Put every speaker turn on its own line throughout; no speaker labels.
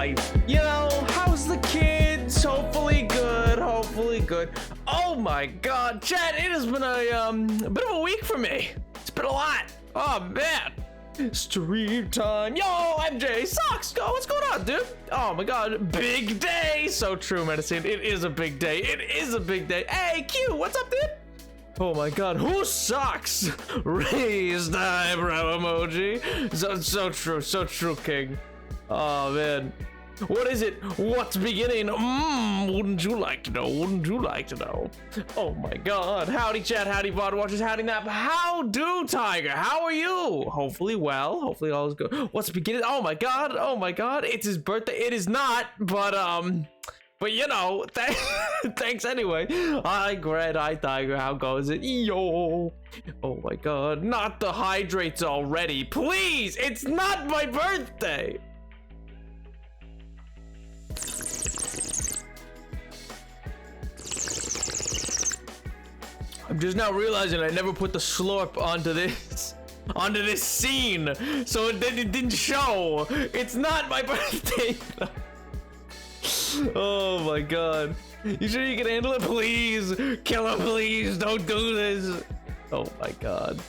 life? You know, how's the kids? Hopefully good, hopefully good. Oh my god, chat, it has been a bit of a week for me. It's been a lot. Oh man. Stream time. Yo, MJ Socks. Go, what's going on, dude? Oh my god, big day. So true, Medicine. It is a big day. It is a big day. Hey, Q, what's up, dude? Oh my god, who sucks? Raised eyebrow emoji. So true, King. Oh man. What is it? What's beginning? Wouldn't you like to know? Wouldn't you like to know? Oh my god. Howdy chat, howdy VOD watchers, howdy nap. How do, Tiger? How are you? Hopefully well. Hopefully all is good. What's beginning? Oh my god. Oh my god. It's his birthday. It is not, but you know, thanks anyway. Hi Gred, hi Tiger, how goes it? Yo. Oh my god. Not the hydrates already. Please, it's not my birthday. I'm just now realizing I never put the slurp onto this scene, so it didn't show. It's not my birthday. Oh my god. You sure you can handle it? Please, killer, please don't do this. Oh my god.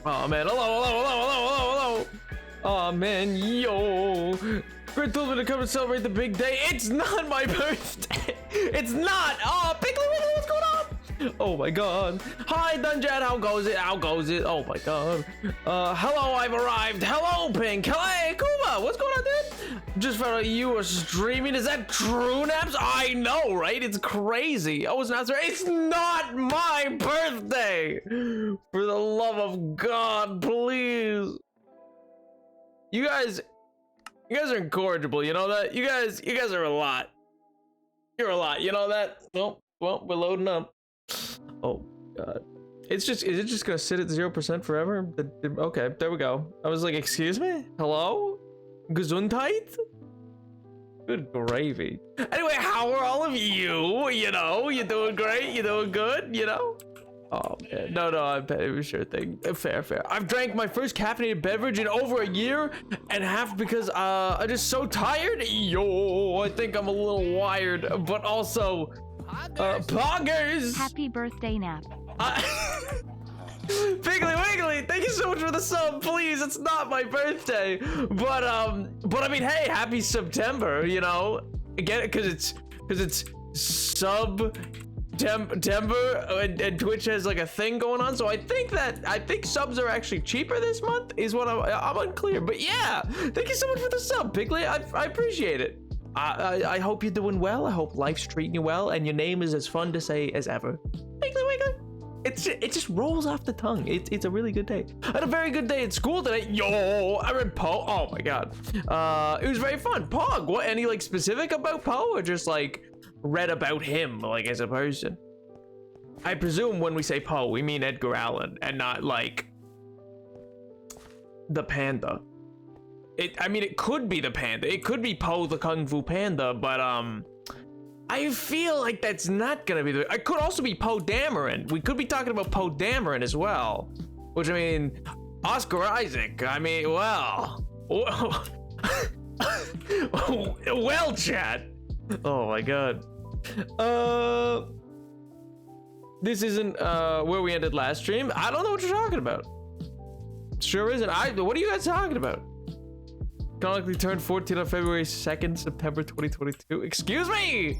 Oh man, hello. Oh man, yo. Grid told me to come and celebrate the big day. It's not my birthday. It's not. Oh, Piggly Wiggly, what's going on? Oh my god. Hi Dunjad, how goes it? How goes it? Oh my god. Hello, I've arrived. Hello, Pink. Hey, Kuma, what's going on, dude? Just found out you were streaming. Is that true, Naps? I know, right? It's crazy. I was not there. It's not my birthday. For the love of God, please. You guys are incorrigible, you know that? You guys are a lot. You're a lot, you know that? Well, we're loading up. Oh god. Is it just gonna sit at 0% forever? Okay, there we go. I was like, excuse me? Hello? Gesundheit? Good gravy. Anyway, how are all of you? You know, you doing great? You doing good? You know? Oh man, no, I'm petty, sure thing. Fair. I've drank my first caffeinated beverage in over a year and a half because I'm just so tired. Yo, I think I'm a little wired, but also poggers.
Happy birthday, Nap.
Piggly Wiggly, thank you so much for the sub. Please, it's not my birthday, but I mean, hey, happy September. You know, get it because it's sub. September and Twitch has like a thing going on, so I think subs are actually cheaper this month is what I'm unclear, but yeah, thank you so much for the sub, Piggly. I appreciate it. I hope you're doing well. I hope life's treating you well and your name is as fun to say as ever. Piggly Wiggly. It just rolls off the tongue. It's a really good day. I had a very good day at school today. Yo, I read Poe. Oh my god. It was very fun. Pog, what, any like specific about Poe or just like read about him like as a person? I presume when we say Poe we mean Edgar Allan and not like the panda. I mean it could be the panda, it could be Poe the Kung Fu Panda, but I feel like that's not gonna be the. I could also be Poe Dameron. We could be talking about Poe Dameron as well, which I mean Oscar Isaac, I mean, well well chat. Oh my god. This isn't where we ended last stream. I don't know what you're talking about. Sure isn't. What are you guys talking about? Canonically turned 14 on February 2nd, September 2022. Excuse me.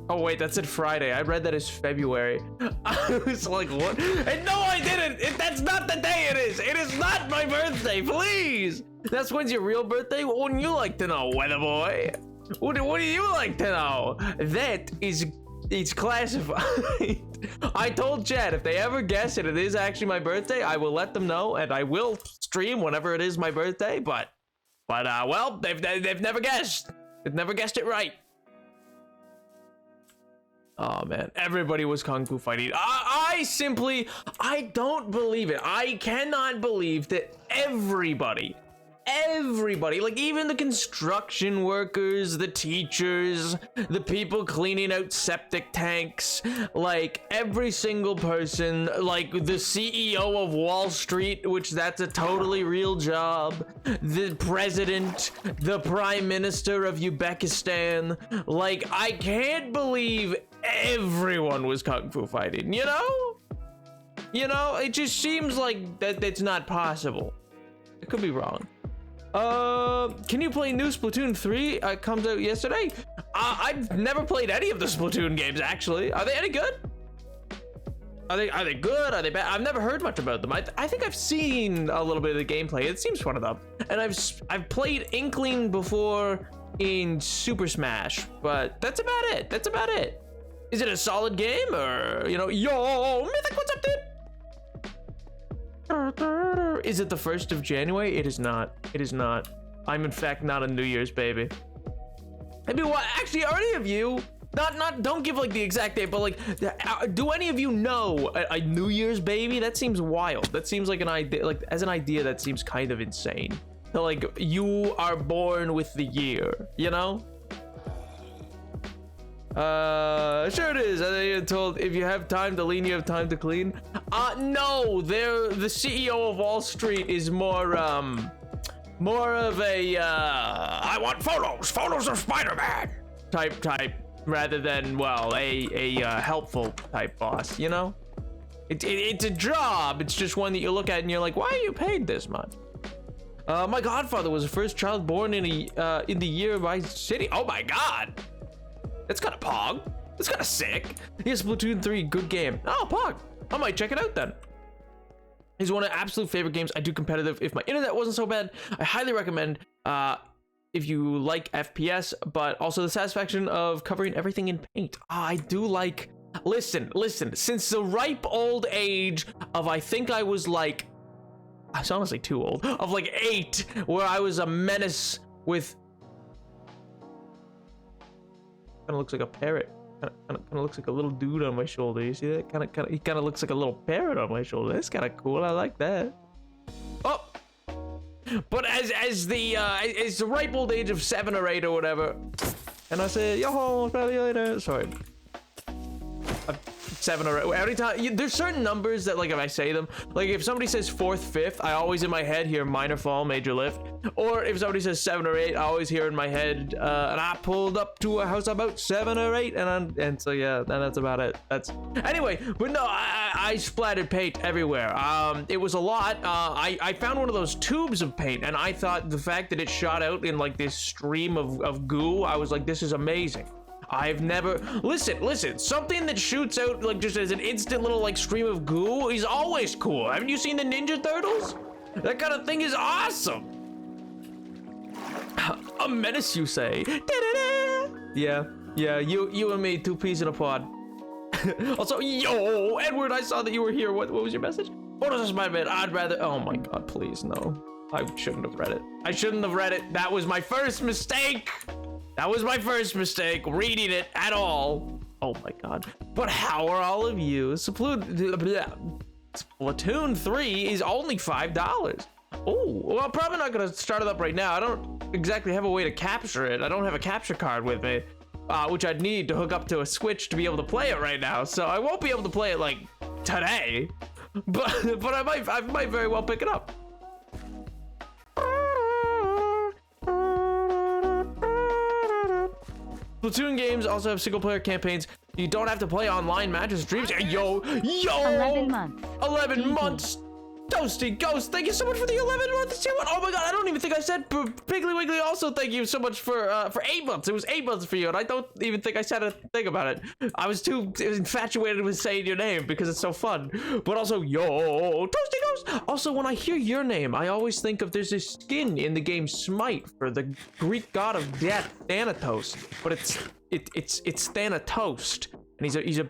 Oh wait, that said Friday. I read that as February. I was like, what? And no, I didn't. That's not the day it is. It is not my birthday, please. That's when's your real birthday? What wouldn't you like to know, weather boy? What do you like to know? That is, it's classified. I told Chad if they ever guess it is actually my birthday, I will let them know and I will stream whenever it is my birthday. But well, they've never guessed. They've never guessed it right. Oh man, everybody was kung fu fighting. I don't believe it. I cannot believe that everybody everybody, like even the construction workers, the teachers, the people cleaning out septic tanks, like every single person, like the CEO of Wall Street, which that's a totally real job, the president, the prime minister of Uzbekistan. Like, I can't believe everyone was kung fu fighting, you know? You know, it just seems like that's not possible. I could be wrong. Can you play new Splatoon 3? It comes out yesterday. I've never played any of the Splatoon games, actually. Are they any good? Are they good? Are they bad? I've never heard much about them. I think I've seen a little bit of the gameplay. It seems fun enough. And I've played Inkling before in Super Smash, but that's about it. That's about it. Is it a solid game, or, you know, yo, Mythic, what's up, dude? Is it the 1st of January? It is not. It is not. I'm in fact not a New Year's baby. I mean, what? Actually, are any of you don't give like the exact date, but like, do any of you know a New Year's baby? That seems wild. That seems like an idea. Like, as an idea, that seems kind of insane. So, like, you are born with the year, you know? Sure it is. I think you're told if you have time to lean, you have time to clean. No, the CEO of Wall Street is more of a, I want photos of Spider-Man type, rather than, well, a helpful type boss, you know? It's a job. It's just one that you look at and you're like, why are you paid this much? My godfather was the first child born in the year of my city. Oh my God. That's kind of pog. That's kind of sick. Yeah, Splatoon 3, good game. Oh, pog. I might check it out then. It's one of my absolute favorite games. I do competitive. If my internet wasn't so bad, I highly recommend if you like FPS, but also the satisfaction of covering everything in paint. I do like, listen, since the ripe old age of, I think I was like, I was honestly too old, of like 8, where I was a menace with, kind of looks like a parrot. Kind of looks like a little dude on my shoulder. You see that? He kind of looks like a little parrot on my shoulder. That's kind of cool. I like that. Oh, but as the ripe old age of 7 or 8 or whatever, and I say, yo, probably later. Sorry. 7 or 8. Every time there's certain numbers that, like, if I say them, like if somebody says 4th, 5th, I always in my head hear minor fall, major lift. Or if somebody says 7 or 8, I always hear in my head, and I pulled up to a house about 7 or 8, and so yeah, that's about it. That's anyway. But no, I splattered paint everywhere. It was a lot. I found one of those tubes of paint, and I thought the fact that it shot out in like this stream of goo, I was like, this is amazing. I've never listen, something that shoots out like just as an instant little like stream of goo is always cool. Haven't you seen the Ninja Turtles? That kind of thing is awesome. A menace, you say? Yeah, you and me, 2 peas in a pod. Also, yo, Edward, I saw that you were here. What was your message? Photos of Spider-Man. I'd rather, oh my God, please, no. I shouldn't have read it. I shouldn't have read it. That was my first mistake. That was my first mistake, reading it at all. Oh my God. But how are all of you? Splatoon 3 is only $5. Oh, well, I'm probably not gonna start it up right now. I don't exactly have a way to capture it. I don't have a capture card with me, which I'd need to hook up to a Switch to be able to play it right now. So I won't be able to play it like today, but I might very well pick it up. Splatoon games also have single-player campaigns. You don't have to play online matches, streams. Yo!
11 months.
11 months. Toasty Ghost, thank you so much for the 11 months. Oh my God, I don't even think I said Piggly Wiggly. Also, thank you so much for 8 months. It was 8 months for you, and I don't even think I said a thing about it. I was too infatuated with saying your name because it's so fun. But also, yo, Toasty Ghost. Also, when I hear your name, I always think of there's this skin in the game Smite for the Greek god of death, Thanatos. But it's Thanatos, and he's a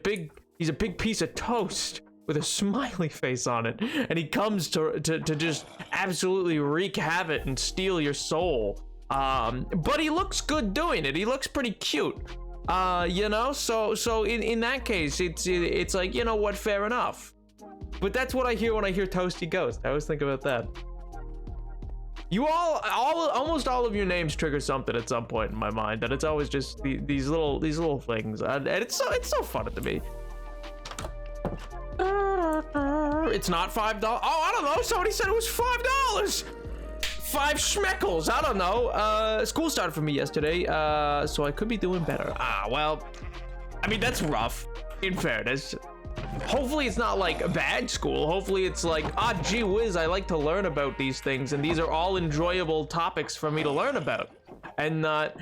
big piece of toast with a smiley face on it, and he comes to just absolutely wreak havoc and steal your soul. But he looks good doing it. He looks pretty cute. You know, so in that case, it's like, you know what, fair enough. But that's what I hear when I hear Toasty Ghost. I always think about that. almost all of your names trigger something at some point in my mind. That it's always just these little things, and it's so funny to me. It's not $5. Oh, I don't know. Somebody said it was $5. 5 schmeckles. I don't know. School started for me yesterday, so I could be doing better. Well, I mean, that's rough, in fairness. Hopefully it's not like a bad school. Hopefully it's like, gee whiz, I like to learn about these things, and these are all enjoyable topics for me to learn about, and not,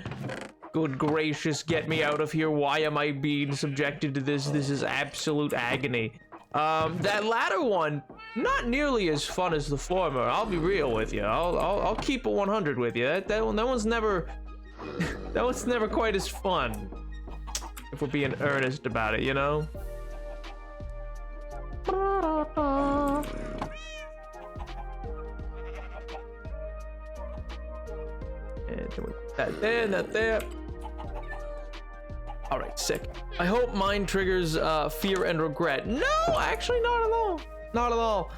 good gracious, get me out of here. Why am I being subjected to this? This is absolute agony. That latter one, not nearly as fun as the former. I'll be real with you. I'll keep it 100 with you. That one's never that one's never quite as fun, if we're being earnest about it, you know. And that there, that there. All right, sick. I hope mine triggers fear and regret. No, actually, not at all. Not at all.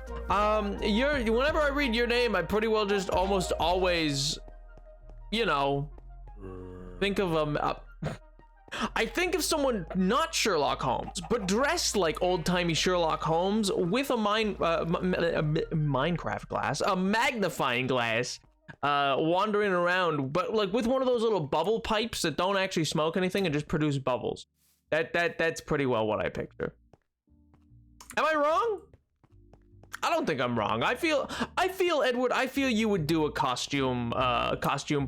Whenever I read your name, I pretty well just almost always, you know, think of I think of someone not Sherlock Holmes, but dressed like old-timey Sherlock Holmes with a Minecraft glass, a magnifying glass, wandering around, but like with one of those little bubble pipes that don't actually smoke anything and just produce bubbles. That's pretty well what I picture. Am I wrong? I don't think I'm wrong. I feel Edward, I feel you would do a costume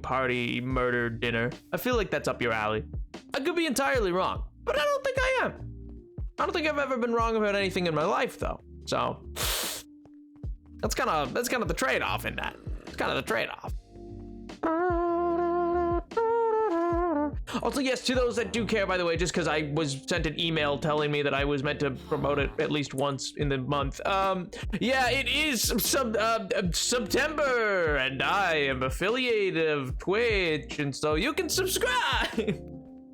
party murder dinner. I feel like that's up your alley. I could be entirely wrong, but I don't think I am. I don't think I've ever been wrong about anything in my life though. So that's kind of the trade-off in that. It's kind of the trade-off. Also, yes, to those that do care, by the way, just because I was sent an email telling me that I was meant to promote it at least once in the month. Yeah, it is September, and I am affiliated of Twitch, and so you can subscribe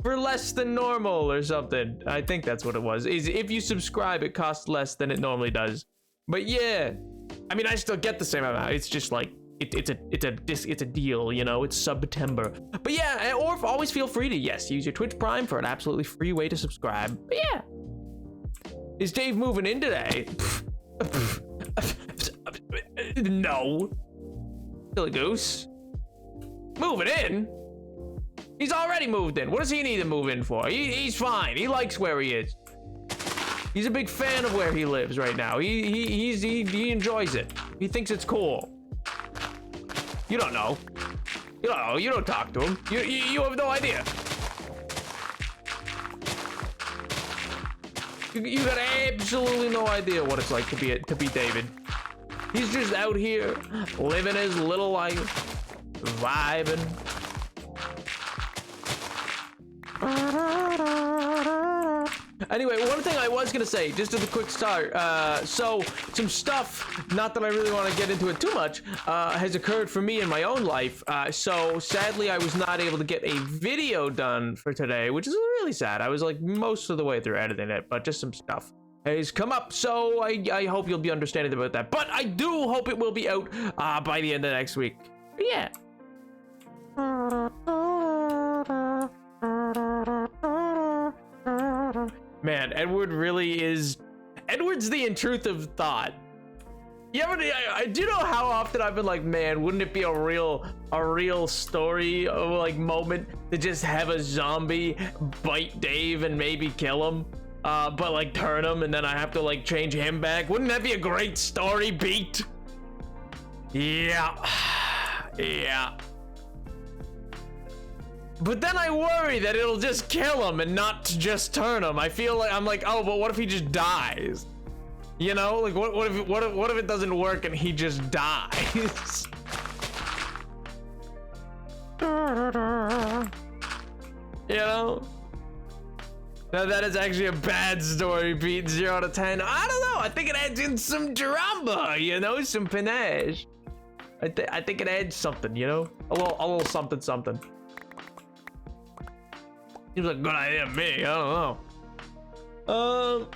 for less than normal or something. I think that's what it was. Is if you subscribe, it costs less than it normally does. But yeah, I mean, I still get the same amount. It's just like, it's a deal, you know. It's September. But yeah, or always feel free to use your Twitch Prime for an absolutely free way to subscribe. But yeah, is Dave moving in today? No, silly goose. Moving in? He's already moved in. What does he need to move in for? He's fine. He likes where he is. He's a big fan of where he lives right now. He enjoys it. He thinks it's cool. You don't know. You don't know. You don't talk to him. You have no idea. You got absolutely no idea what it's like to be David. He's just out here living his little life, vibing. Anyway, one thing I was gonna say, just as a quick start, so some stuff, not that I really want to get into it too much, has occurred for me in my own life. So sadly, I was not able to get a video done for today, which is really sad. I was like most of the way through editing it, but just some stuff has come up, so I hope you'll be understanding about that. But I do hope it will be out by the end of next week. But yeah. Man, Edward really is. Edward's the in truth of thought. Do you know how often I've been like, man, wouldn't it be a real story, like moment to just have a zombie bite Dave and maybe kill him, but like turn him, and then I have to like change him back? Wouldn't that be a great story beat? Yeah, yeah. But then I worry that it'll just kill him and not just turn him. I feel like I'm like, oh, but what if he just dies? You know, like what if it doesn't work and he just dies? You know? Now that is actually a bad story, Pete. 0 out of 10. I don't know. I think it adds in some drama, you know, some panache. I think it adds something, you know, a little something. Seems like a good idea to me. I don't know.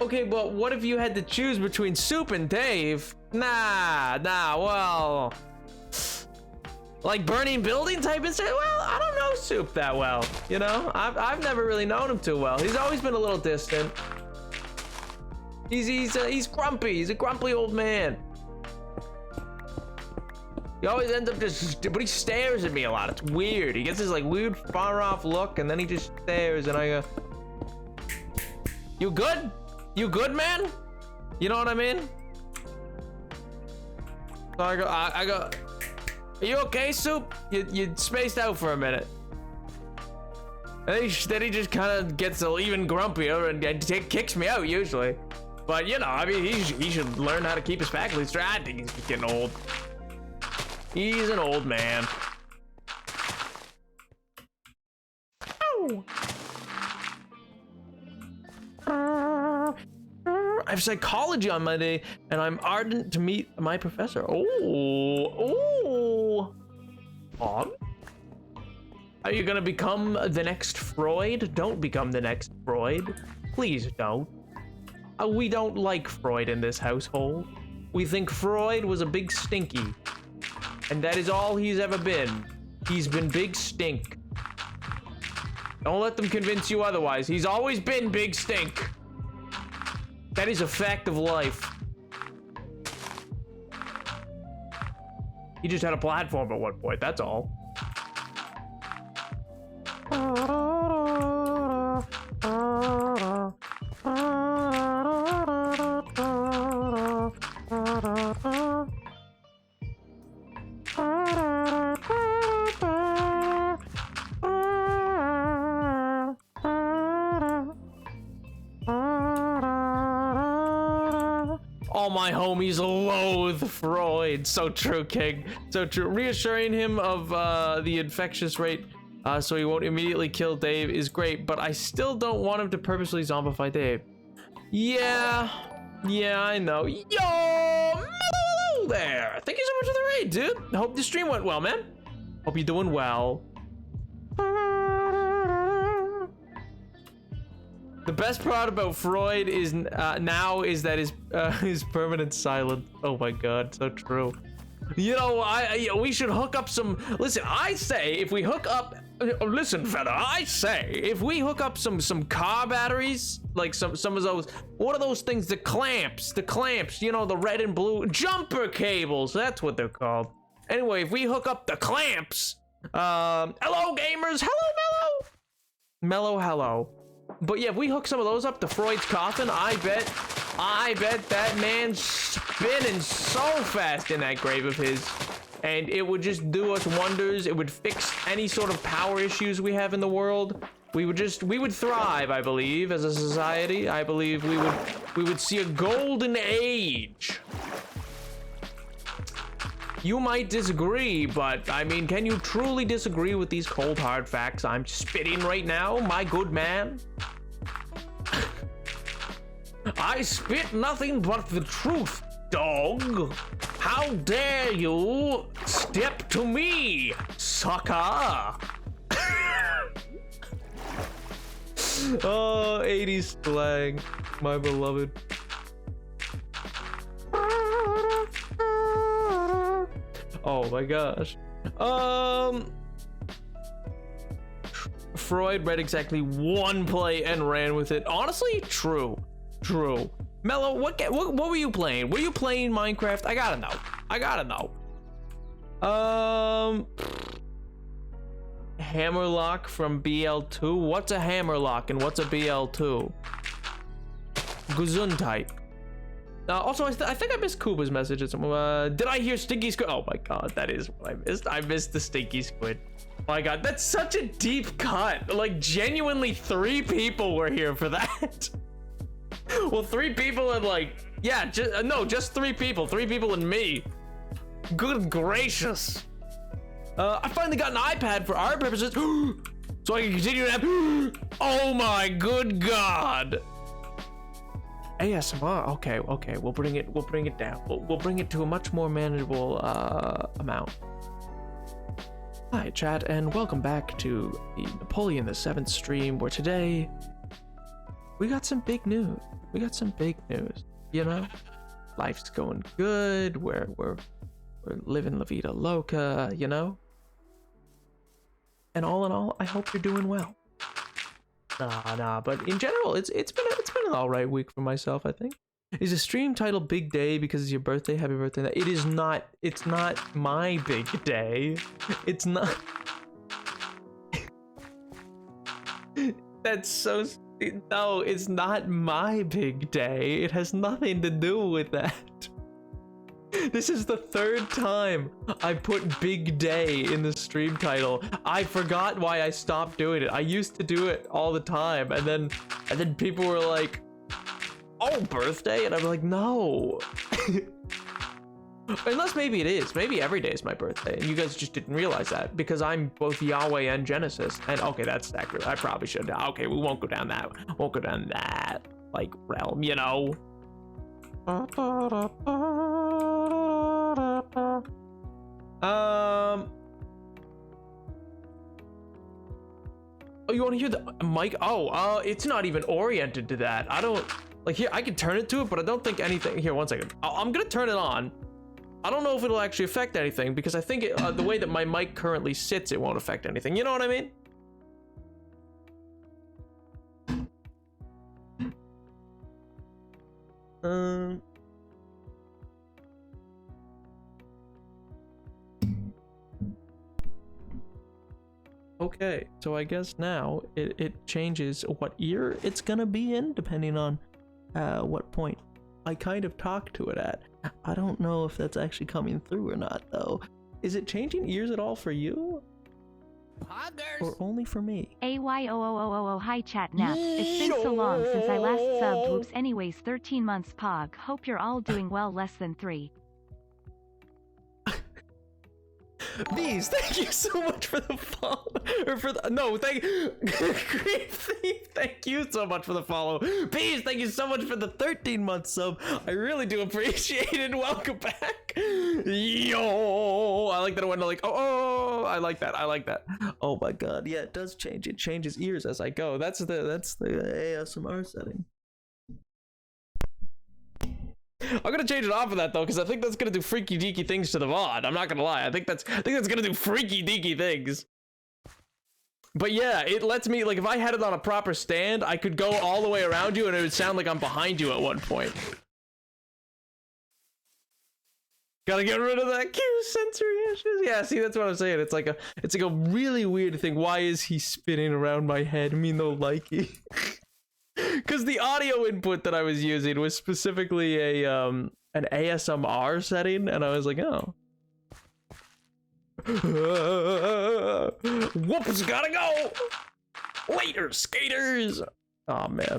Okay, but what if you had to choose between Soup and Dave? Nah. Well, Like burning building type instead? Well, I don't know Soup that well. You know, I've never really known him too well. He's always been a little distant. He's grumpy. He's a grumpy old man. He always ends up but he stares at me a lot. It's weird. He gets this like weird far off look and then he just stares and I go, you good? You good, man? You know what I mean? So I go, are you okay, Soup? You spaced out for a minute. And then he just kind of gets even grumpier and kicks me out usually. But you know, I mean, he should learn how to keep his faculties straight. I think he's getting old. He's an old man. Ow. I have psychology on Monday, and I'm ardent to meet my professor. Oh. Are you gonna become the next Freud? Don't become the next Freud. Please don't. We don't like Freud in this household. We think Freud was a big stinky. And that is all he's ever been. He's been big stink. Don't let them convince you otherwise. He's always been big stink. That is a fact of life. He just had a platform at one point, that's all. All my homies loathe Freud. So true, King. So true. Reassuring him of the infectious rate so he won't immediately kill Dave is great, but I still don't want him to purposely zombify Dave. Yeah, I know. Yo, hello there. Thank you so much for the raid, dude. Hope the stream went well, man. Hope you're doing well. The best part about Freud is now is that his permanent silent. Oh my god, so true. You know, we should hook up some. Listen, I say if we hook up. Listen, Feather, I say if we hook up some car batteries, like some of those. What are those things? The clamps. You know, the red and blue jumper cables. That's what they're called. Anyway, if we hook up the clamps. Hello, gamers. Hello, Mellow. Hello. But yeah, if we hook some of those up to Freud's coffin, I bet that man's spinning so fast in that grave of his, and it would just do us wonders. It would fix any sort of power issues we have in the world. We would thrive, I believe, as a society. I believe we would see a golden age. You might disagree, but I mean, can you truly disagree with these cold hard facts I'm spitting right now, my good man? I spit nothing but the truth, dog. How dare you step to me, sucker? Oh, 80s slang, my beloved. Oh my gosh. Freud read exactly one play and ran with it. Honestly, true. Mellow, what were you playing? Were you playing Minecraft? I gotta know. Hammerlock from BL2. What's a Hammerlock and what's a BL2? Gesundheit. Also, I think I missed Kuba's messages. Did I hear Stinky Squid? Oh my god, that is what I missed. I missed the Stinky Squid. Oh my god, that's such a deep cut. Like, genuinely 3 people were here for that. Well, 3 people and like, yeah, just 3 people. 3 people and me. Good gracious. I finally got an iPad for our purposes. So I can continue to have. Oh my good god. ASMR. Okay. We'll bring it down. We'll bring it to a much more manageable amount. Hi, chat, and welcome back to the Napoleon VII stream, where today we got some big news. You know, life's going good. We're living La Vida Loca. You know, And all in all, I hope you're doing well. Nah, but in general, it's been an alright week for myself, I think. Is a stream titled Big Day because it's your birthday? Happy birthday. It is not, it's not my big day. It's not. That's so, no, it's not my big day. It has nothing to do with that. This is the third time I put Big Day in the stream title. I forgot why I stopped doing it. I used to do it all the time, and then people were like, "Oh, birthday," and I'm like, "No." Unless maybe it is. Maybe every day is my birthday, and you guys just didn't realize that because I'm both Yahweh and Genesis. And okay, that's accurate. I probably should. Okay, we won't go down that. Won't go down that like realm, you know. Oh, you want to hear the mic? Oh, it's not even oriented to that. I don't like here. I can turn it to it, but I don't think anything. Here, one second. I'm gonna turn it on. I don't know if it'll actually affect anything because I think the way that my mic currently sits, it won't affect anything. You know what I mean? Okay, so I guess now it changes what ear it's gonna be in depending on what point I kind of talk to it at. I don't know if that's actually coming through or not though. Is it changing ears at all for you? Poggers. Or only for me?
AYOOOOO hi chat naps. It's been so long since I last subbed. Whoops. Anyways, 13 months pog. Hope you're all doing well. Less than 3.
Bees, thank you so much for the follow. Or for the no, thank Creep Thief, thank you so much for the follow. Bees, thank you so much for the 13-month sub. I really do appreciate it. Welcome back. Yo, I like that I went to like oh, I like that. I like that. Oh my god, yeah, it does change. It changes ears as I go. That's the ASMR setting. I'm gonna change it off of that though, because I think that's gonna do freaky deaky things to the VOD. I'm not gonna lie. I think that's gonna do freaky deaky things. But yeah, it lets me, like, if I had it on a proper stand, I could go all the way around you and it would sound like I'm behind you at one point. Gotta get rid of that Q sensory issues. Yeah, see, that's what I'm saying. It's like a really weird thing. Why is he spinning around my head? Me no likey. Because the audio input that I was using was specifically an ASMR setting, and I was like, oh. Whoops, gotta go! Later, skaters! Oh, man.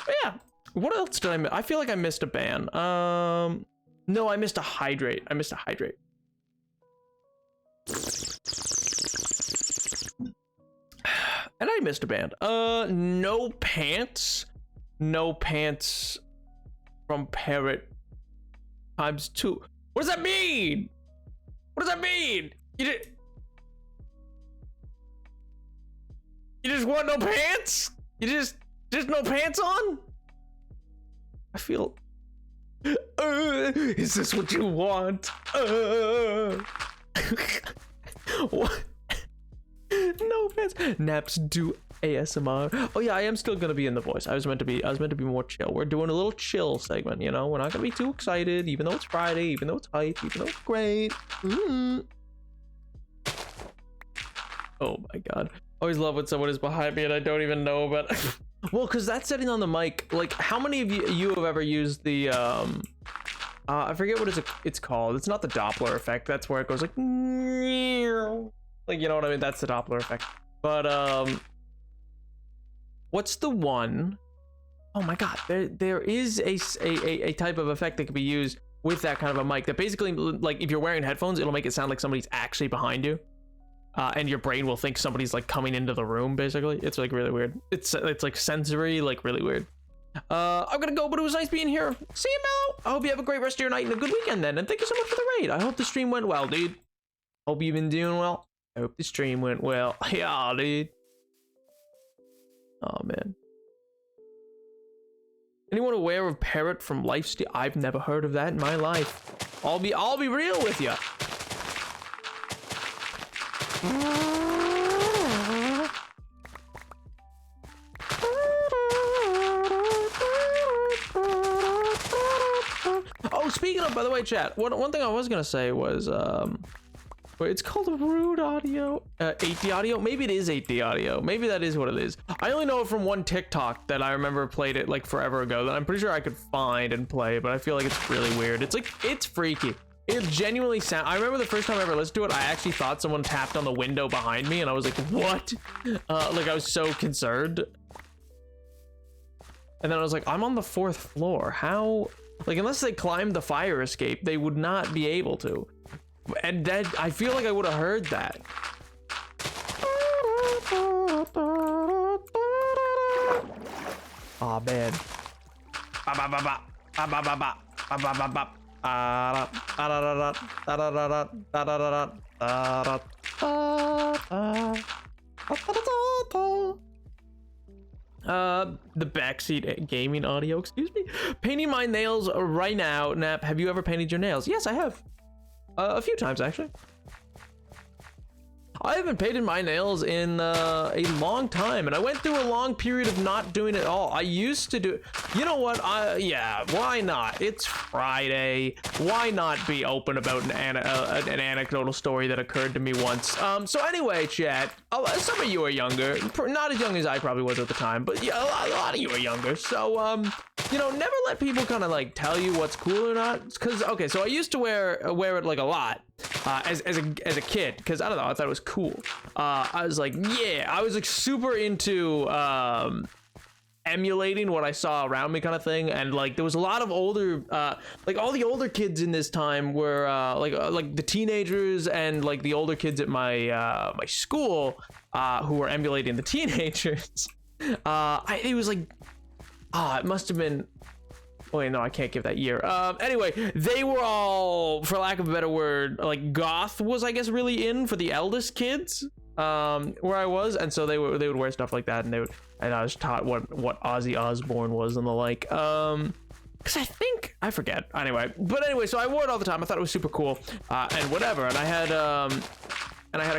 But yeah, what else did I miss? I feel like I missed a ban. No, I missed a hydrate. And I missed a band. No pants. No pants from Parrot times 2. What does that mean? What does that mean? You just want no pants? You just no pants on? I feel... is this what you want? What? No offense. Naps do ASMR. Oh yeah, I am still gonna be in the voice. I was meant to be more chill. We're doing a little chill segment, you know. We're not gonna be too excited, even though it's Friday, even though it's hype, even though it's great. Oh my god. I always love when someone is behind me and I don't even know, but well, because that's setting on the mic. Like, how many of you have ever used the I forget what it's called. It's not the Doppler effect. That's where it goes like you know what I mean? That's the Doppler effect. But what's the one? Oh my god, there is a type of effect that can be used with that kind of a mic that basically, like, if you're wearing headphones, it'll make it sound like somebody's actually behind you, and your brain will think somebody's like coming into the room. Basically, it's like really weird. It's like sensory, like really weird. I'm gonna go, but it was nice being here. See you, Mellow. I hope you have a great rest of your night and a good weekend then, and thank you so much for the raid. I hope the stream went well, dude. Hope you've been doing well. I hope the stream went well. Yeah, dude. Oh man. Anyone aware of Parrot from Lifesteal? I've never heard of that in my life. I'll be real with you. no, by the way, chat, one thing I was gonna say was wait, it's called Rude Audio, 8D Audio. Maybe it is 8D Audio. Maybe that is what it is. I only know it from one TikTok that I remember played it like forever ago that I'm pretty sure I could find and play, but I feel like it's really weird. It's like, it's freaky. It genuinely sound. I remember the first time I ever listened to it, I actually thought someone tapped on the window behind me, and I was like, "What?" Like I was so concerned. And then I was like, "I'm on the 4th floor. How?" Like unless they climbed the fire escape, they would not be able to. And that I feel like I would have heard that. Oh man. The backseat gaming audio, excuse me. Painting my nails right now. Nap, have you ever painted your nails? Yes, I have. A few times actually. I haven't painted my nails in a long time, and I went through a long period of not doing it all. I used to do, you know what? Yeah, why not? It's Friday. Why not be open about an anecdotal story that occurred to me once? So anyway, chat, some of you are younger, not as young as I probably was at the time, but yeah, a lot of you are younger. So, you know, never let people kind of like tell you what's cool or not. Cause okay, so I used to wear it like a lot. As a kid, because I don't know, I thought it was cool. I was like, yeah, I was like super into emulating what I saw around me kind of thing, and like there was a lot of older like all the older kids in this time were like the teenagers and like the older kids at my my school who were emulating the teenagers. It was like it must have been, wait, no, I can't give that year. Anyway, they were all, for lack of a better word, like goth was, I guess, really in for the eldest kids, where I was, and so they would wear stuff like that, and I was taught what Ozzy Osbourne was and the like. Because I forget. Anyway, so I wore it all the time. I thought it was super cool, and whatever. And I had a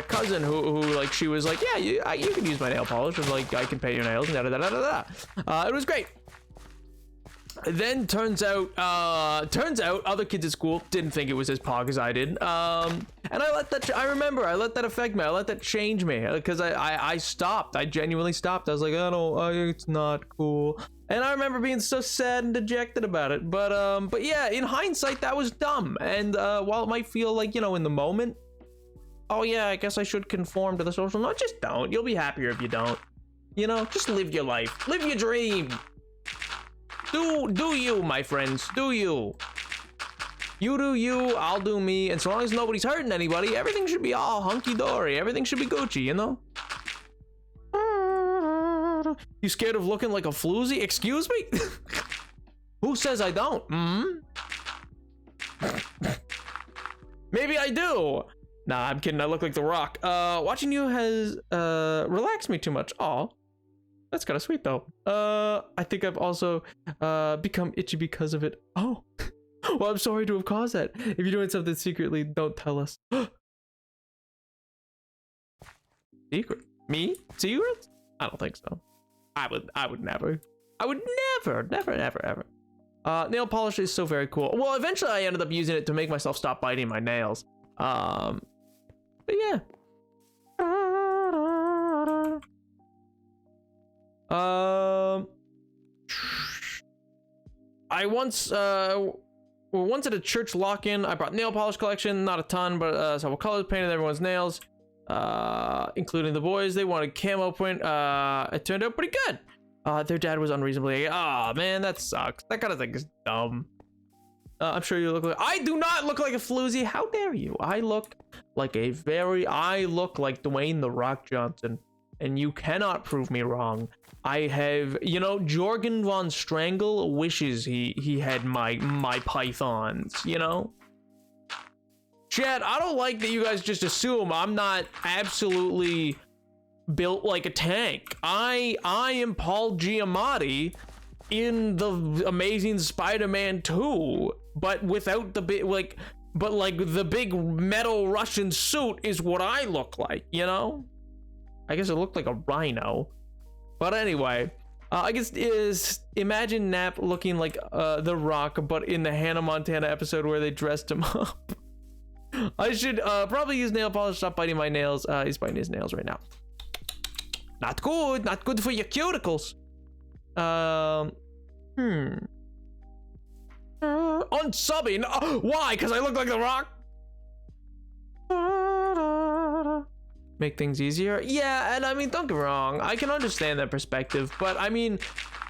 cousin who like, she was like, yeah, you can use my nail polish, and like I can paint your nails, and da da da da da. It was great. Then turns out other kids at school didn't think it was as pog as I did. And I let that affect me. I let that change me, because I stopped. I genuinely stopped. I was like, it's not cool. And I remember being so sad and dejected about it. But yeah, in hindsight, that was dumb. And while it might feel like, you know, in the moment, oh yeah, I guess I should conform to the social norm. Just don't. You'll be happier if you don't. You know, just live your life. Live your dream. Do you, my friends, do you. You do you, I'll do me, and so long as nobody's hurting anybody, everything should be all hunky-dory. Everything should be Gucci, you know? You scared of looking like a floozy? Excuse me? Who says I don't? Maybe I do. Nah, I'm kidding, I look like The Rock. Watching you has relaxed me too much. Aw. That's kind of sweet though. I think I've also become itchy because of it. Oh, well, I'm sorry to have caused that. If you're doing something secretly, don't tell us. Secret? Me? Secrets? I don't think so. I would never. I would never, ever. Nail polish is so very cool. Well, eventually I ended up using it to make myself stop biting my nails. But yeah. I once at a church lock-in, I brought nail polish collection, not a ton, but several colors, painted everyone's nails, including the boys. They wanted camo print. It turned out pretty good. Their dad was unreasonably, man, that sucks. That kind of thing is dumb. I'm sure you look like, I do not look like a floozy. How dare you? I look like Dwayne The Rock Johnson, and you cannot prove me wrong. I have, you know, Jorgen von Strangle wishes he had my pythons, you know? Chad, I don't like that you guys just assume I'm not absolutely built like a tank. I am Paul Giamatti in the Amazing Spider-Man 2, but without the big, the big metal Russian suit is what I look like, you know? I guess it looked like a rhino. But anyway, I guess is imagine Nap looking like The Rock, but in the Hannah Montana episode where they dressed him up. I should probably use nail polish. Stop biting my nails. He's biting his nails right now. Not good. Not good for your cuticles. Unsubbing. Why? Because I look like The Rock? Make things easier. Yeah, and I mean, don't get me wrong. I can understand that perspective, but I mean,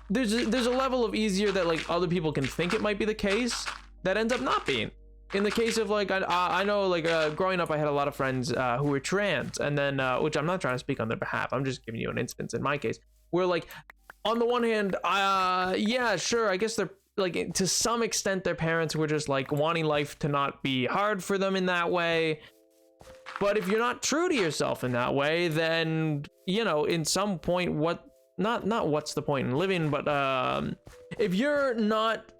there's a level of easier that like other people can think it might be the case that ends up not being. In the case of like, I know like growing up, I had a lot of friends who were trans, and then which I'm not trying to speak on their behalf. I'm just giving you an instance in my case where like, on the one hand, yeah, sure, I guess they're like to some extent their parents were just like wanting life to not be hard for them in that way. But if you're not true to yourself in that way, then, you know, in some point, not what's the point in living, but if you're not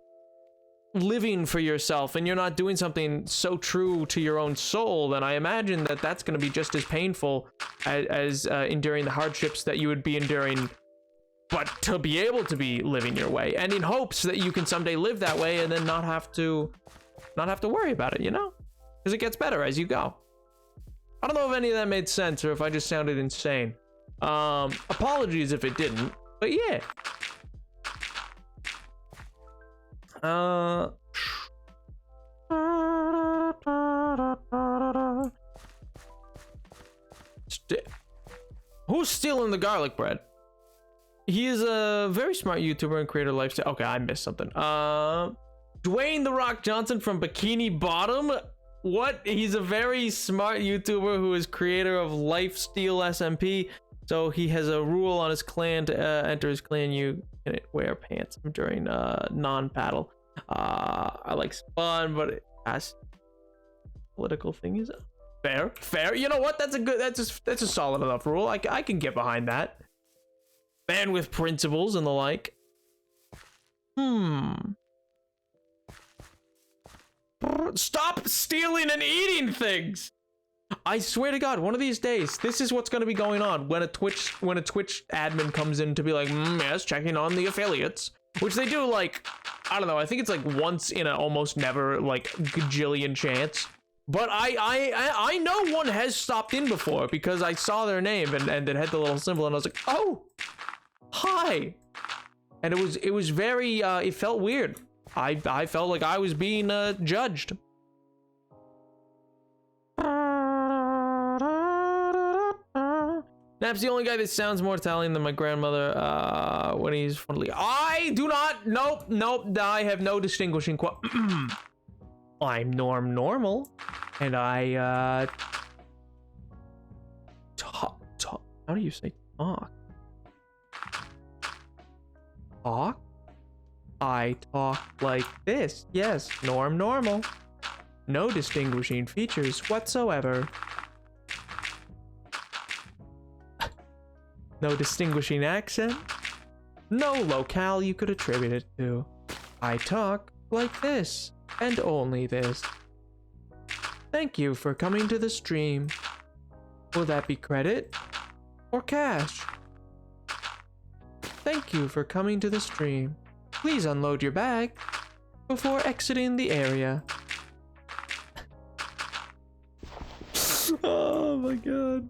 living for yourself and you're not doing something so true to your own soul, then I imagine that that's going to be just as painful as enduring the hardships that you would be enduring, but to be able to be living your way, and in hopes that you can someday live that way and then not have to worry about it, you know, because it gets better as you go. I don't know if any of that made sense or if I just sounded insane. Apologies if it didn't, but yeah. Who's stealing the garlic bread? He is a very smart YouTuber and creator of lifestyle. Okay, I missed something. Dwayne The Rock Johnson from Bikini Bottom. What? He's a very smart YouTuber who is creator of Lifesteal SMP. So he has a rule on his clan to enter his clan. You can wear pants during non-paddle. I like Spawn, but it has political thing is fair. You know what? That's a solid enough rule. I can get behind that. Man with principles and the like. Stop stealing and eating things. I swear to God, one of these days, this is what's going to be going on when a Twitch admin comes in to be like, yes, checking on the affiliates, which they do like, I don't know, I think it's like once in a almost never like gajillion chance. But I know one has stopped in before because I saw their name and it had the little symbol and I was like, oh, hi. And it was very, it felt weird. I felt like I was being judged. Nap's the only guy that sounds more Italian than my grandmother when he's friendly. I do not. Nope. I have no distinguishing. I'm normal, and I talk. How do you say talk? Talk. I talk like this. Yes, normal. No distinguishing features whatsoever. No distinguishing accent. No locale you could attribute it to. I talk like this, and only this. Thank you for coming to the stream. Will that be credit or cash? Thank you for coming to the stream. Please unload your bag before exiting the area. Oh my God.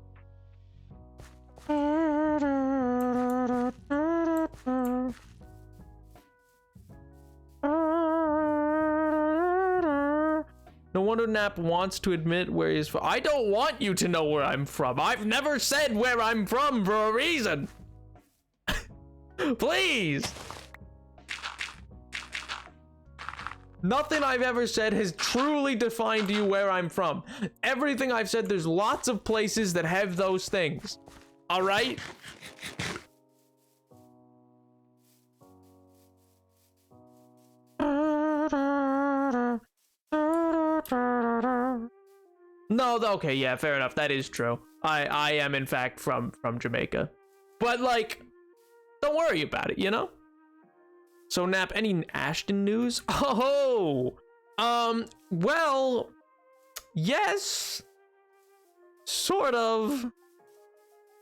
No wonder Nap wants to admit where he's from. I don't want you to know where I'm from. I've never said where I'm from for a reason. Please. Nothing I've ever said has truly defined you where I'm from. Everything I've said, there's lots of places that have those things. All right? No, okay, yeah, fair enough. That is true. I am in fact from Jamaica. But like, don't worry about it, you know? So Nap, any Ashton news? Oh, well, yes, sort of,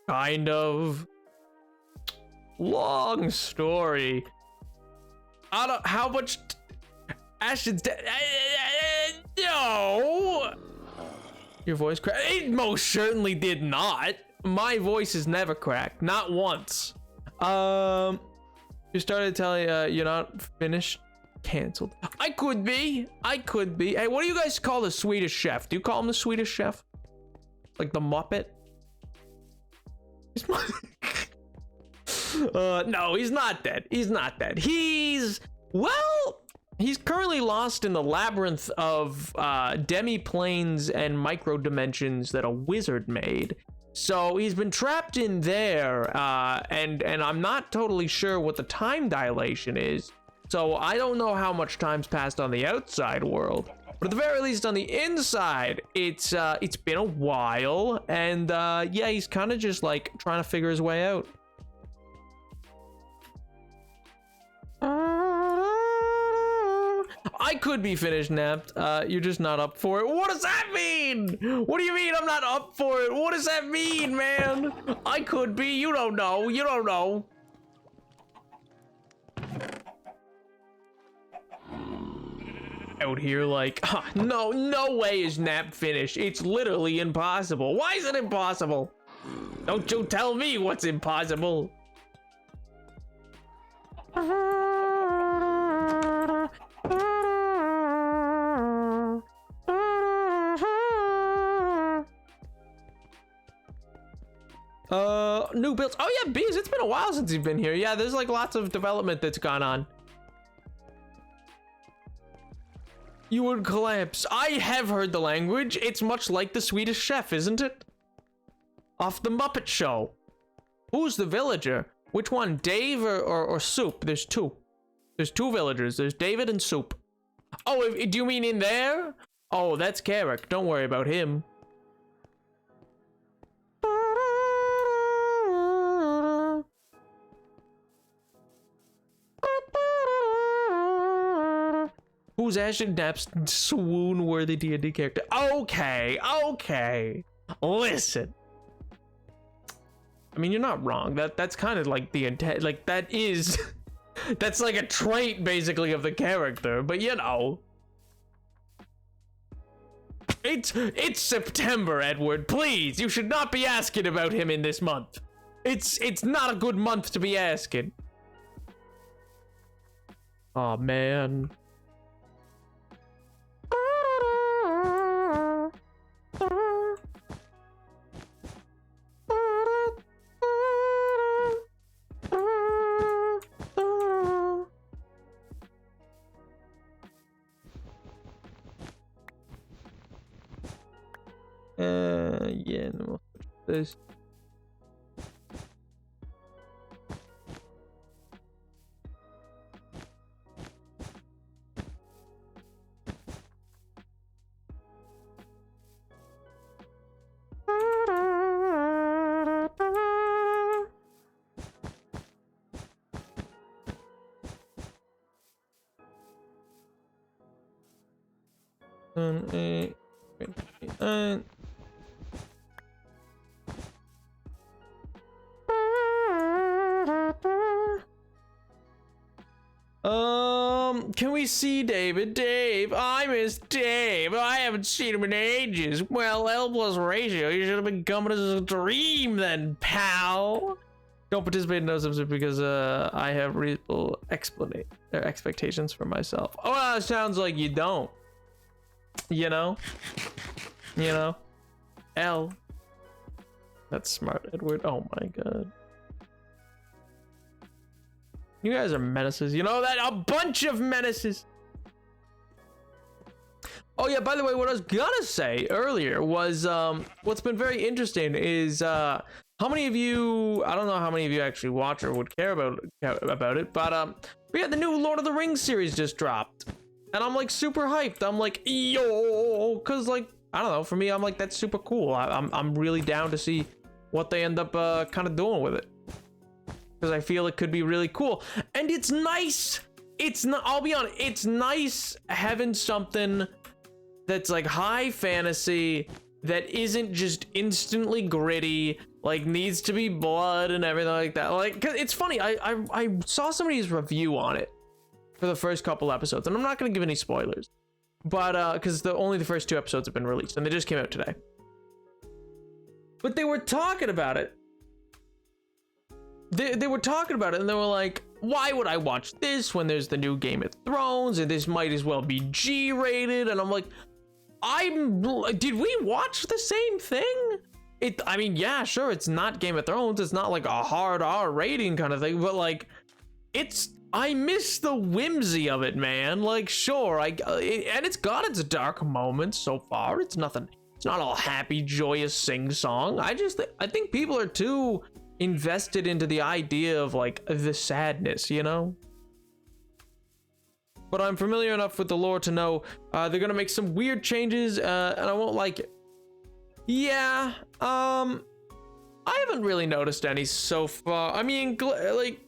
kind of. long story. I don't, how much, Ashton's dead. No! Your voice cracked? It most certainly did not. My voice has never cracked, not once. You started telling you're not finished. Canceled. I could be. Hey, what do you guys call the Swedish Chef? Do you call him the Swedish Chef? Like the Muppet? No, he's not dead. He's currently lost in the labyrinth of demi-planes and micro dimensions that a wizard made. So he's been trapped in there, and I'm not totally sure what the time dilation is. So I don't know how much time's passed on the outside world, but at the very least on the inside, it's been a while, and yeah, he's kind of just like trying to figure his way out. I could be finished napped. You're just not up for it. What does that mean? What do you mean I'm not up for it? What does that mean, man? I could be. You don't know. You don't know. Out here like, no way is nap finished. It's literally impossible. Why is it impossible? Don't you tell me what's impossible. New builds. Oh yeah, Bees, it's been a while since you've been here. Yeah, there's like lots of development that's gone on. You would collapse. I have heard the language. It's much like the Swedish Chef, isn't it? Off the Muppet Show. Who's the villager? Which one, Dave or Soup? There's two. There's two villagers. There's David and Soup. Oh, do you mean in there? Oh, that's Carrick. Don't worry about him. Who's Ashton Knapp's swoon-worthy D&D character? Okay. Listen. I mean, you're not wrong. That's kind of like the intent. Like that is, that's like a trait basically of the character. But you know, it's September, Edward. Please, you should not be asking about him in this month. It's not a good month to be asking. Oh man. Yeah, no, this. Can we see David? Dave, I miss Dave. I haven't seen him in ages. Well, L plus ratio, you should have been coming as a dream then, pal. Don't participate in those episodes because I have reasonable expectations for myself. Oh, well, it sounds like you don't. You know? L. That's smart, Edward. Oh my god. You guys are menaces. You know that? A bunch of menaces. Oh yeah, by the way, what I was gonna say earlier was what's been very interesting is how many of you, I don't know how many of you actually watch or would care about it, but we had the new Lord of the Rings series just dropped. And I'm like super hyped. I'm like, yo, cause like, I don't know, for me, I'm like, that's super cool. I'm really down to see what they end up kind of doing with it. Because I feel it could be really cool. And it's nice. It's not, I'll be honest, it's nice having something that's like high fantasy that isn't just instantly gritty, like needs to be blood and everything like that. Like, 'cause it's funny, I saw somebody's review on it for the first couple episodes, and I'm not gonna give any spoilers, but because only the first 2 episodes have been released, and they just came out today. But they were talking about it. They were talking about it, and they were like, why would I watch this when there's the new Game of Thrones, and this might as well be G-rated? And I'm like, did we watch the same thing? I mean, yeah, sure, it's not Game of Thrones, it's not like a hard R rating kind of thing, but like, I miss the whimsy of it, man. Like, sure, and it's got its dark moments so far. It's not all happy, joyous sing-song. I think people are too invested into the idea of like the sadness, you know? But I'm familiar enough with the lore to know they're gonna make some weird changes, and I won't like it. Yeah, I haven't really noticed any so far. I mean, like,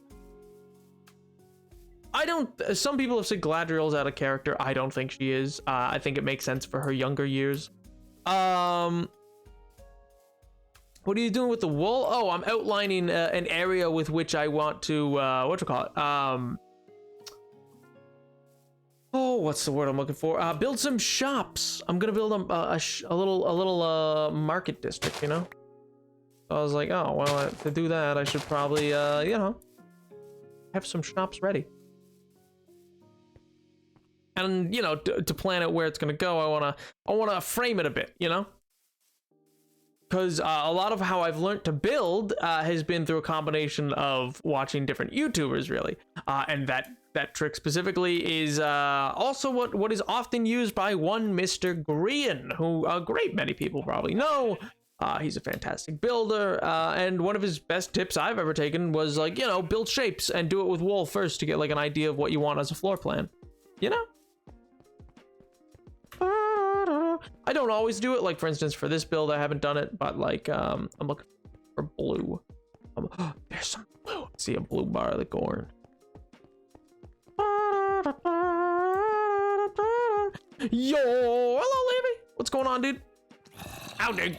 some people have said Galadriel's out of character. I don't think she is. I think it makes sense for her younger years. What are you doing with the wool? Oh, I'm outlining an area with which I want to, what's the word I'm looking for? Build some shops. I'm gonna build a little market district, you know? So I was like, oh, well, to do that, I should probably, you know, have some shops ready. And, you know, to plan out where it's gonna go, I wanna frame it a bit, you know? Because a lot of how I've learned to build has been through a combination of watching different YouTubers, really. And that trick specifically is also what is often used by one Mr. Green, who a great many people probably know. He's a fantastic builder, and one of his best tips I've ever taken was, like, you know, build shapes and do it with wool first to get like an idea of what you want as a floor plan, you know? I don't always do it. Like, for instance, for this build, I haven't done it, but like, I'm looking for blue. There's some blue. I see a blue bar of the corn. Yo, hello, Levy. What's going on, dude? Ow, dude.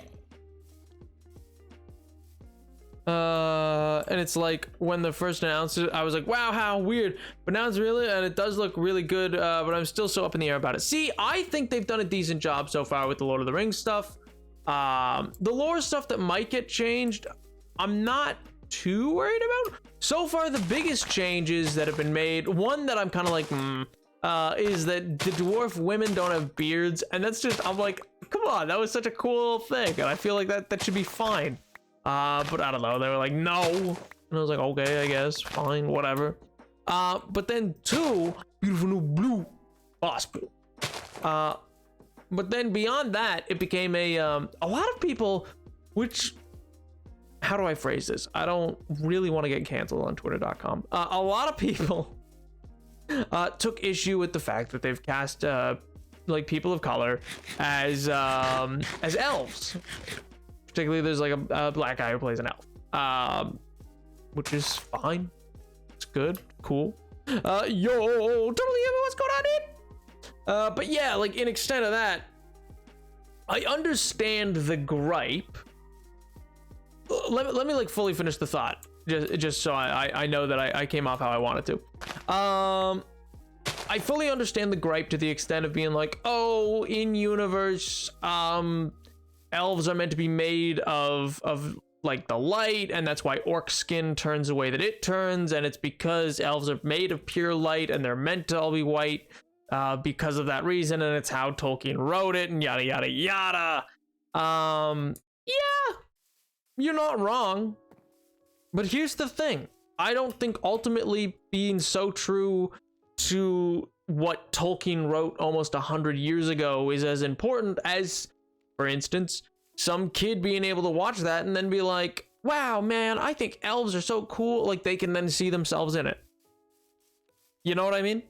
And it's like, when the first announced it, I was like, wow, how weird. But now it's really, and it does look really good, but I'm still so up in the air about it. See, I think they've done a decent job so far with the Lord of the Rings stuff. The lore stuff that might get changed, I'm not too worried about. So far, the biggest changes that have been made, one that I'm kind of like, is that the dwarf women don't have beards. And that's just, I'm like, come on, that was such a cool thing. And I feel like that should be fine. But I don't know, they were like, no. And I was like, okay, I guess, fine, whatever. But then 2, beautiful new blue hospital. But then beyond that, it became a lot of people, which, how do I phrase this? I don't really want to get canceled on twitter.com. A lot of people took issue with the fact that they've cast like people of color as elves. Particularly, there's like a black guy who plays an elf, which is fine. It's good, cool. Yo, totally, what's going on, dude? But yeah, like, in extent of that, I understand the gripe. Let me like fully finish the thought, just so I know that I came off how I wanted to. I fully understand the gripe to the extent of being like, oh, in universe, elves are meant to be made of like the light, and that's why orc skin turns the way that it turns, and it's because elves are made of pure light and they're meant to all be white because of that reason, and it's how Tolkien wrote it, and yada yada yada. Yeah, you're not wrong, but here's the thing. I don't think ultimately being so true to what Tolkien wrote almost 100 years ago is as important as, for instance, some kid being able to watch that and then be like, wow, man, I think elves are so cool. Like, they can then see themselves in it. You know what I mean?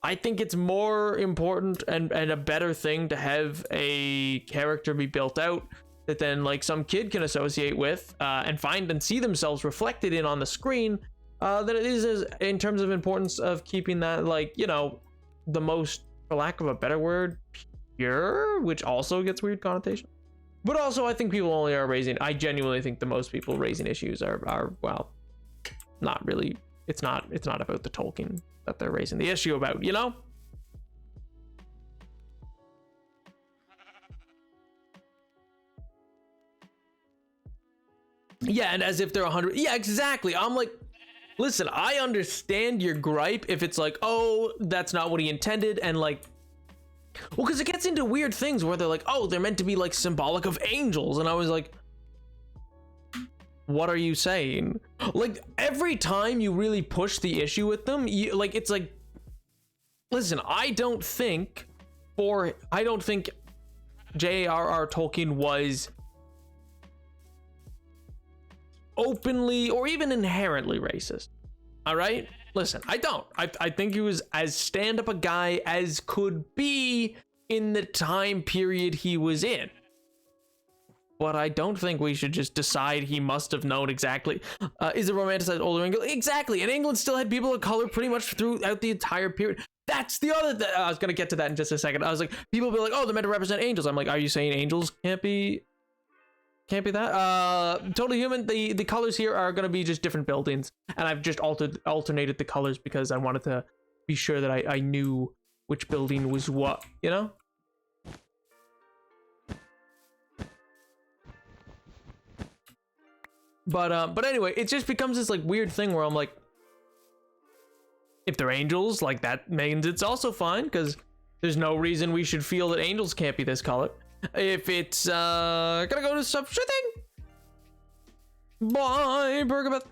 I think it's more important and a better thing to have a character be built out that then, like, some kid can associate with and find and see themselves reflected in on the screen than it is in terms of importance of keeping that, like, you know, the most, for lack of a better word, pure, which also gets weird connotation. But also, I think people only are raising. I genuinely think the most people raising issues are well, not really. It's not about the Tolkien that they're raising the issue about, you know? Yeah, and as if they're 100. Yeah, exactly. I'm like, listen, I understand your gripe if it's like, oh, that's not what he intended, and like, well, because it gets into weird things where they're like, oh, they're meant to be like symbolic of angels, and I was like, what are you saying? Like, every time you really push the issue with them, you like, it's like, listen, I don't think J.R.R. Tolkien was openly or even inherently racist. All right, listen, I don't. I think he was as stand-up a guy as could be in the time period he was in. But I don't think we should just decide he must have known exactly. Is it romanticized older England? Exactly. And England still had people of color pretty much throughout the entire period. That's the other thing. I was going to get to that in just a second. I was like, people be like, oh, they're meant to represent angels. I'm like, are you saying angels can't be that? Totally Human. The colors here are going to be just different buildings. And I've just alternated the colors because I wanted to be sure that I knew which building was what, you know? But anyway, it just becomes this like weird thing where I'm like, if they're angels, like that means it's also fine because there's no reason we should feel that angels can't be this color. If it's gonna go to some shit thing. Bye, Bergabeth.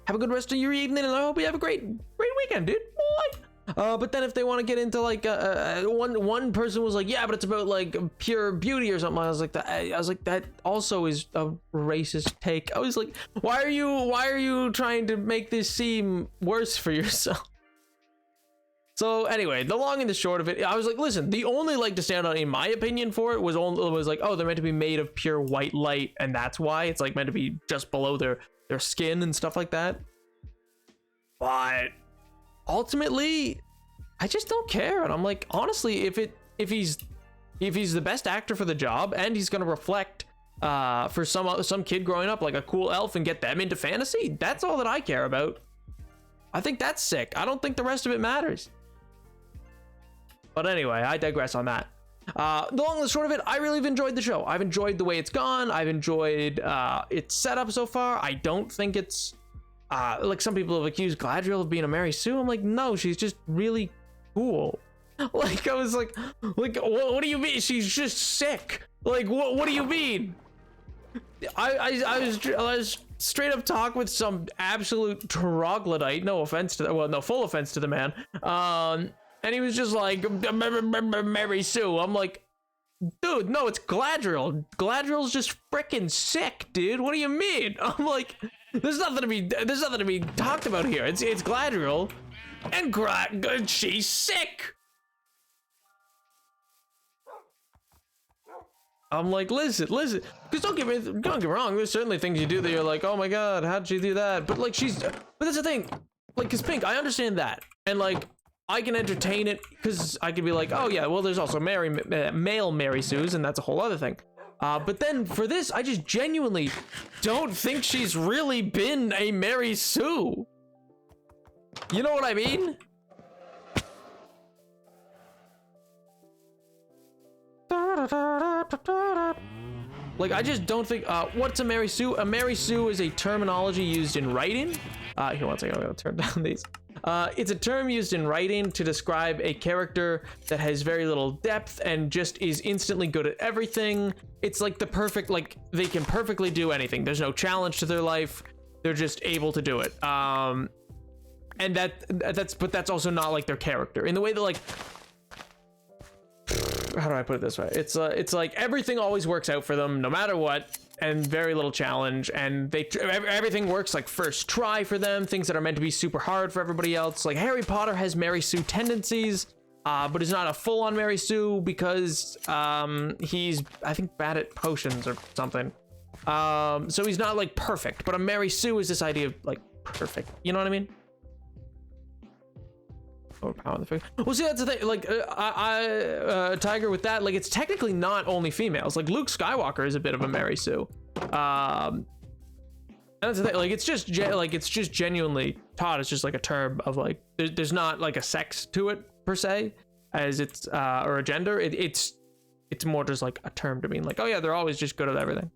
Have a good rest of your evening, and I hope you have a great weekend, dude. Bye. But then if they want to get into like one person was like, yeah, but it's about like pure beauty or something. I was like, that also is a racist take. I was like, why are you trying to make this seem worse for yourself? So anyway, the long and the short of it, I was like, listen, the only leg to stand on, in my opinion, for it was like, oh, they're meant to be made of pure white light, and that's why it's like meant to be just below their skin and stuff like that. But ultimately, I just don't care. And I'm like, honestly, if he's the best actor for the job and he's gonna reflect for some kid growing up like a cool elf and get them into fantasy, that's all that I care about. I think that's sick. I don't think the rest of it matters. But anyway, I digress on that. The long and the short of it, I really have enjoyed the show. I've enjoyed the way it's gone. I've enjoyed its setup so far. I don't think it's like some people have accused Galadriel of being a Mary Sue. I'm like, no, she's just really cool. Like, I was like what do you mean? She's just sick. Like, what do you mean? I was straight up talk with some absolute troglodyte. No offense to that. Well, no, full offense to the man. And he was just like, Mary Sue. I'm like, dude, no, it's Galadriel. Galadriel's just freaking sick, dude. What do you mean? I'm like, there's nothing to be talked about here. It's Galadriel, and she's sick. I'm like, listen, because don't get me wrong. There's certainly things you do that you're like, oh my god, how'd she do that? But like, but that's the thing. Like, cause Pink, I understand that, and like, I can entertain it because I could be like, oh yeah, well, there's also male Mary Sues, and that's a whole other thing. But then for this, I just genuinely don't think she's really been a Mary Sue. You know what I mean? Like, I just don't think, what's a Mary Sue? A Mary Sue is a terminology used in writing. Here, one second, I'm gonna turn down these. It's a term used in writing to describe a character that has very little depth and just is instantly good at everything. It's like the perfect, like, they can perfectly do anything. There's no challenge to their life. They're just able to do it. And that's also not like their character in the way that, like, how do I put it this way? It's like everything always works out for them no matter what, and very little challenge, and everything works like first try for them, things that are meant to be super hard for everybody else. Like Harry Potter has Mary Sue tendencies, but is not a full-on Mary Sue because he's, I think, bad at potions or something. So he's not like perfect, but a Mary Sue is this idea of like perfect, you know what I mean? overpower the figure. Well, see, that's the thing. Like, Tiger with that, like, it's technically not only females. Like, Luke Skywalker is a bit of a Mary Sue. And that's the thing. Like, it's just genuinely taught. It's just like a term of like, there's not like a sex to it per se, as it's or a gender. It's more just like a term to mean like, oh yeah, they're always just good at everything.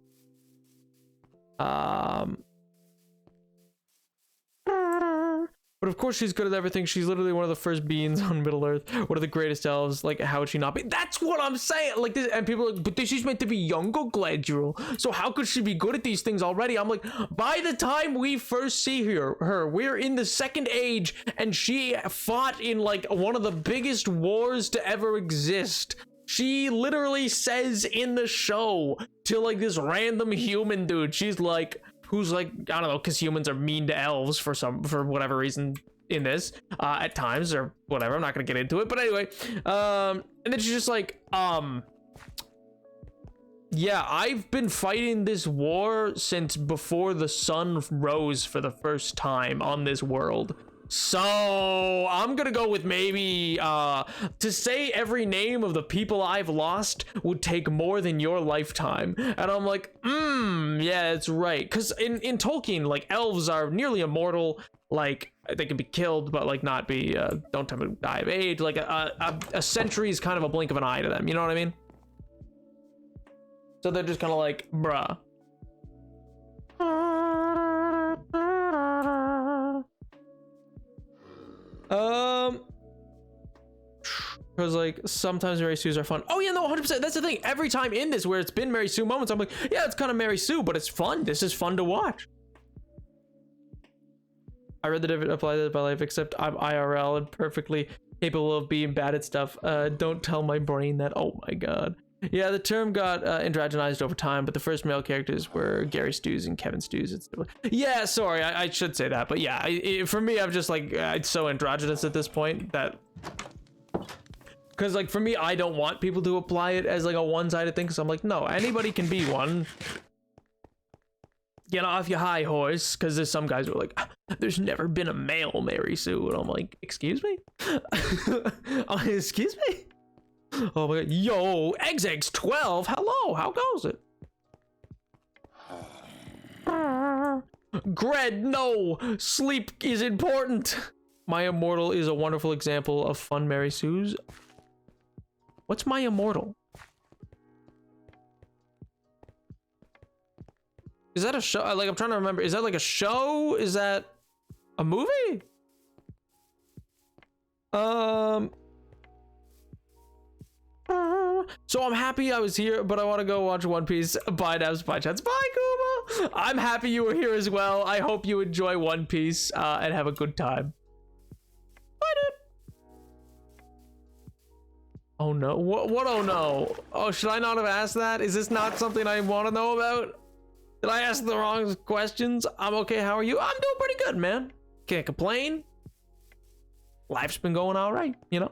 But of course she's good at everything. She's literally one of the first beings on Middle Earth. One of the greatest elves. Like, how would she not be? That's what I'm saying. Like this, and people are like, but she's meant to be younger, Gladriel. So how could she be good at these things already? I'm like, by the time we first see her, we're in the Second Age, and she fought in like one of the biggest wars to ever exist. She literally says in the show to like this random human dude, she's like, who's like, I don't know, because humans are mean to elves for whatever reason in this at times or whatever. I'm not gonna get into it, but anyway, and then she's just like, yeah, I've been fighting this war since before the sun rose for the first time on this world. So I'm gonna go with maybe to say every name of the people I've lost would take more than your lifetime. And I'm like, yeah, that's right. Because in Tolkien, like, elves are nearly immortal. Like, they can be killed, but like not be don't tell me to die of age. Like a century is kind of a blink of an eye to them. You know what I mean? So they're just kind of like, bruh. Because like sometimes Mary Sue's are fun. Oh yeah, no, 100%. That's the thing. Every time in this where it's been Mary Sue moments, I'm like, yeah, it's kind of Mary Sue, but it's fun. This is fun to watch. I read that it applies to my life, except I'm IRL and perfectly capable of being bad at stuff. Don't tell my brain that. Oh my god. Yeah, the term got androgenized over time, but the first male characters were Gary Stews and Kevin Stews. Yeah, sorry, I should say that, but yeah, for me, I'm just like, it's so androgynous at this point that, because like for me, I don't want people to apply it as like a one-sided thing, because I'm like, no, anybody can be one. Get off your high horse, because there's some guys who are like, there's never been a male Mary Sue, and I'm like, excuse me? Excuse me? Oh my god, yo, XX12, hello, how goes it? Gred, no, sleep is important. My Immortal is a wonderful example of fun Mary Sue's. What's My Immortal? Is that a show? Like, I'm trying to remember, is that like a show? Is that a movie? So I'm happy I was here, but I want to go watch One Piece. Bye, Devs. Bye, chats. Bye, Kuma. I'm happy you were here as well. I hope you enjoy One Piece and have a good time. Bye, dude. Oh no. What? Oh no. Oh, should I not have asked that? Is this not something I want to know about? Did I ask the wrong questions? I'm okay. How are you? I'm doing pretty good, man. Can't complain. Life's been going all right, you know?